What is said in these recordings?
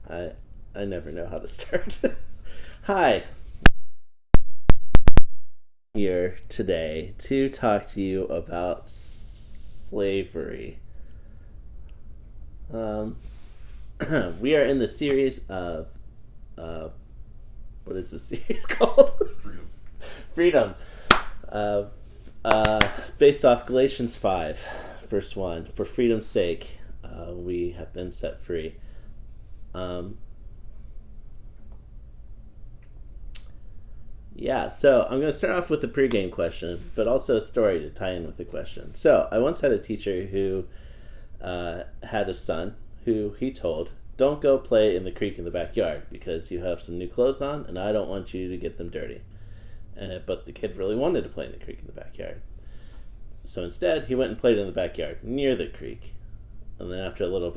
I I never know how to start. Hi, here today to talk to you about slavery. Um, we are in the series of uh, what is the series called? Freedom. Uh, uh, Based off Galatians 5, verse 1. For freedom's sake, we have been set free. Um, Yeah, so I'm going to start off with a pregame question, but also a story to tie in with the question. So I once had a teacher who had a son who he told, "Don't go play in the creek in the backyard because you have some new clothes on, and I don't want you to get them dirty." But the kid really wanted to play in the creek in the backyard, so instead he went and played in the backyard near the creek. And then after a little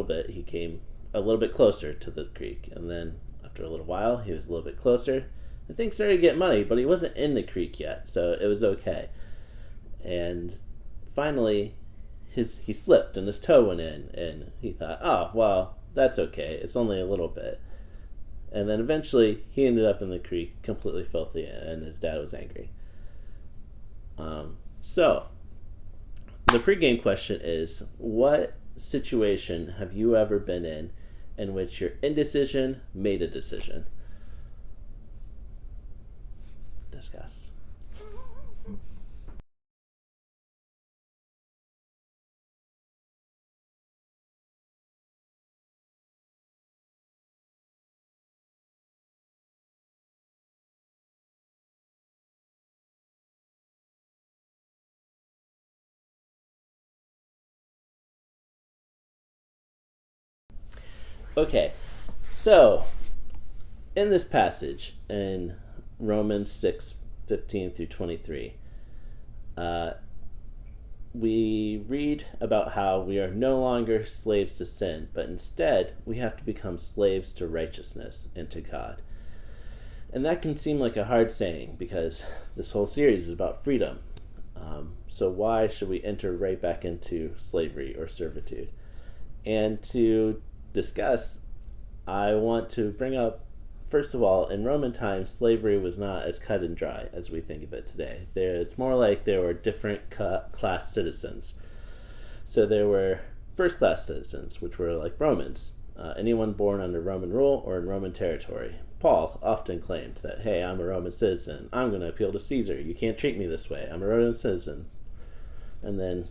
bit, he came a little bit closer to the creek, and then after a little while, he was a little bit closer. And things started to get muddy, but he wasn't in the creek yet, so it was okay. And finally, he slipped and his toe went in, and he thought, "Oh, well, that's okay. It's only a little bit." And then eventually, he ended up in the creek completely filthy, and his dad was angry. So, the pregame question is, what situation have you ever been in which your indecision made a decision? Discuss. Okay, so in this passage in Romans 6:15 through 23, uh, we read about how we are no longer slaves to sin, but instead we have to become slaves to righteousness and to God. And that can seem like a hard saying because this whole series is about freedom. So why should we enter right back into slavery or servitude? And to discuss, I want to bring up, first of all, in Roman times, slavery was not as cut and dry as we think of it today. It's more like there were different class citizens. So there were first class citizens, which were like Romans, anyone born under Roman rule or in Roman territory. Paul often claimed that, "Hey, I'm a Roman citizen. I'm going to appeal to Caesar. You can't treat me this way. I'm a Roman citizen." And then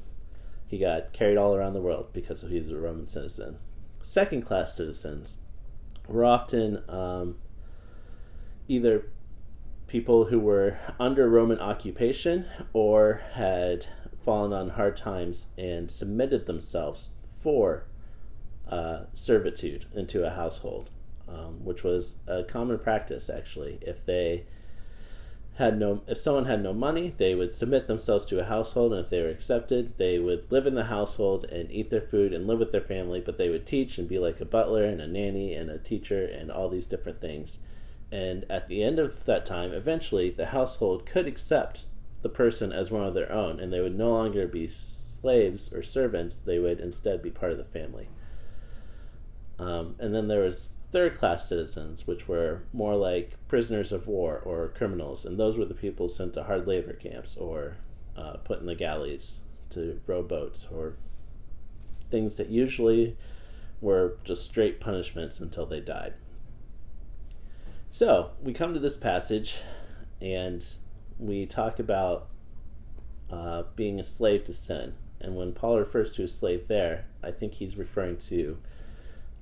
he got carried all around the world because he's a Roman citizen. Second class citizens were often either people who were under Roman occupation or had fallen on hard times and submitted themselves for servitude into a household, which was a common practice actually. If someone had no money, they would submit themselves to a household, and if they were accepted, they would live in the household and eat their food and live with their family, but they would teach and be like a butler and a nanny and a teacher and all these different things. And at the end of that time, eventually, the household could accept the person as one of their own, and they would no longer be slaves or servants. They would instead be part of the family. And then there was third class citizens, which were more like prisoners of war or criminals, and those were the people sent to hard labor camps or put in the galleys to row boats, or things that usually were just straight punishments until they died. So we come to this passage and we talk about being a slave to sin. And when Paul refers to a slave there, I think he's referring to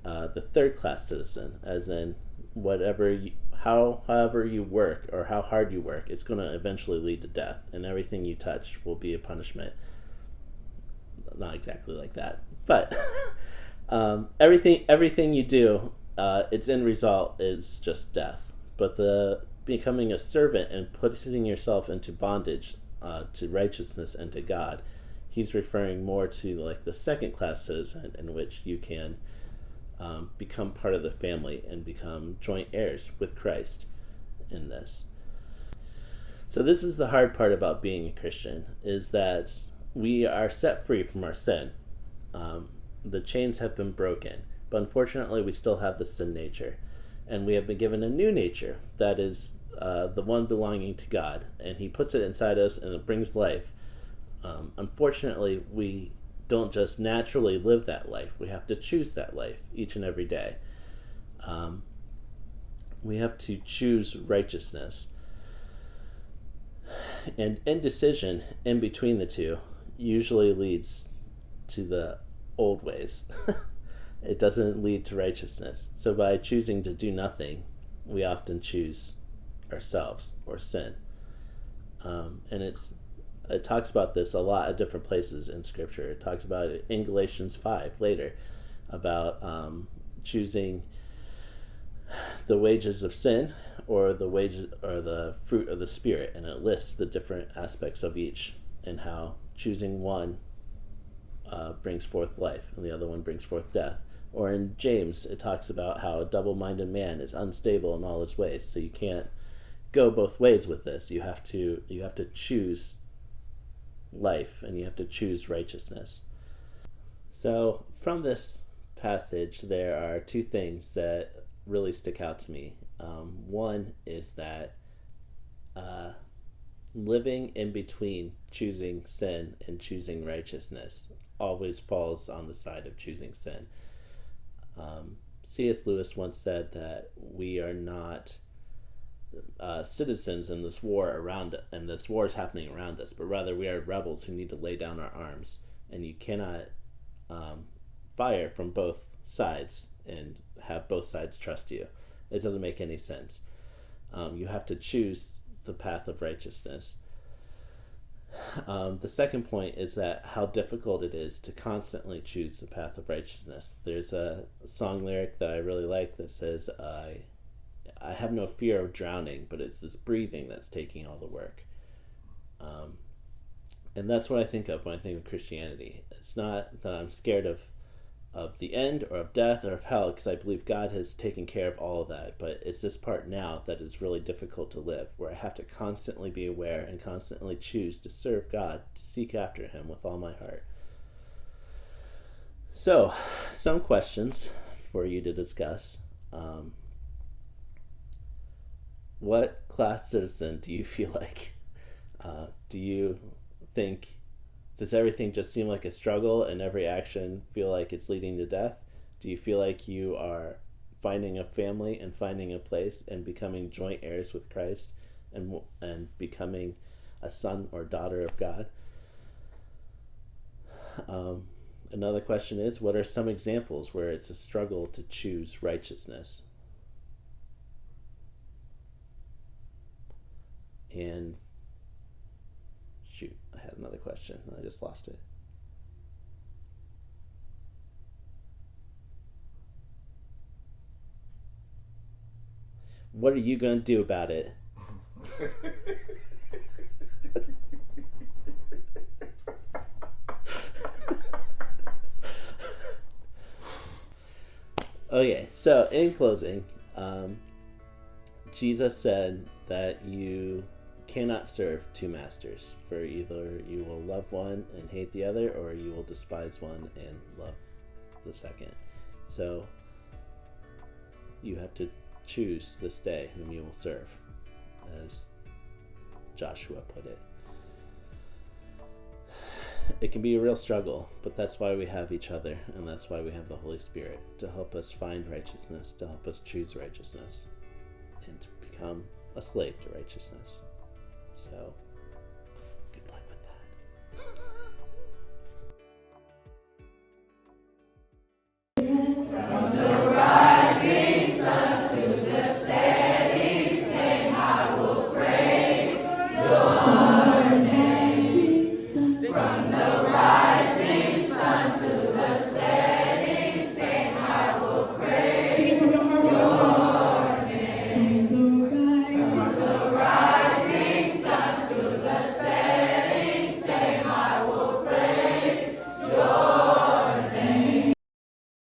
the third class citizen, as in however you work or how hard you work, it's going to eventually lead to death, and everything you touch will be a punishment. Not exactly like that, but everything you do, its end result is just death. But the becoming a servant and putting yourself into bondage to righteousness and to God, he's referring more to like the second class citizen, in which you can become part of the family and become joint heirs with Christ in this. So this is the hard part about being a Christian, is that we are set free from our sin. The chains have been broken, But unfortunately, we still have the sin nature. And we have been given a new nature that is the one belonging to God. And he puts it inside us and it brings life. Unfortunately, we don't just naturally live that life. We have to choose that life each and every day. We have to choose righteousness. And indecision in between the two usually leads to the old ways. It doesn't lead to righteousness. So by choosing to do nothing, we often choose ourselves or sin. And it talks about this a lot at different places in Scripture. It talks about it in Galatians 5 later, about choosing the wages of sin or the wages or the fruit of the Spirit, and it lists the different aspects of each and how choosing one brings forth life and the other one brings forth death. Or in James, it talks about how a double-minded man is unstable in all his ways. So you can't go both ways with this. You have to choose life and you have to choose righteousness. So from this passage, there are two things that really stick out to me. One is that living in between choosing sin and choosing righteousness always falls on the side of choosing sin. C.S. Lewis once said that we are not citizens in this war and this war is happening around us, but rather we are rebels who need to lay down our arms, and you cannot fire from both sides and have both sides trust you. It doesn't make any sense. You have to choose the path of righteousness. The second point is that how difficult it is to constantly choose the path of righteousness. There's a song lyric that I really like that says, I have no fear of drowning, but it's this breathing that's taking all the work. And that's what I think of when I think of Christianity. It's not that I'm scared of the end or of death or of hell, because I believe God has taken care of all of that, but it's this part now that is really difficult to live, where I have to constantly be aware and constantly choose to serve God, to seek after him with all my heart. So, some questions for you to discuss. What class citizen do you feel like? Do you think, does everything just seem like a struggle and every action feel like it's leading to death? Do you feel like you are finding a family and finding a place and becoming joint heirs with Christ and becoming a son or daughter of God? Another question is, what are some examples where it's a struggle to choose righteousness? And shoot, I had another question and I just lost it. What are you going to do about it? Okay, so in closing, Jesus said that you cannot serve two masters, for either you will love one and hate the other, or you will despise one and love the second. So you have to choose this day whom you will serve, as Joshua put it. It can be a real struggle, but that's why we have each other, and that's why we have the Holy Spirit, to help us find righteousness, to help us choose righteousness, and to become a slave to righteousness. So